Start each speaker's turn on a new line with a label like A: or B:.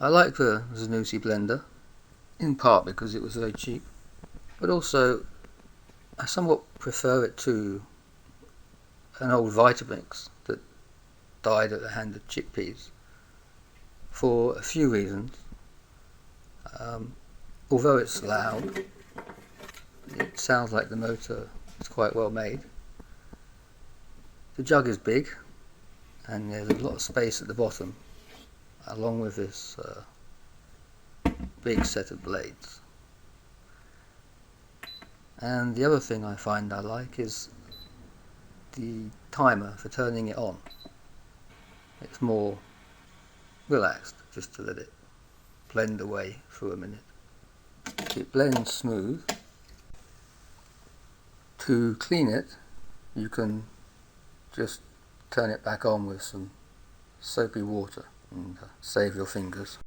A: I like the Zanussi Blender, in part because it was very cheap, but also I somewhat prefer it to an old Vitamix that died at the hand of chickpeas for a few reasons. Although it's loud, it sounds like the motor is quite well made. The jug is big and there's a lot of space at the bottom, along with this big set of blades. And the other thing I find I like is the timer for turning it on. It's more relaxed just to let it blend away for a minute. It blends smooth. To clean it, you can just turn it back on with some soapy water and save your fingers.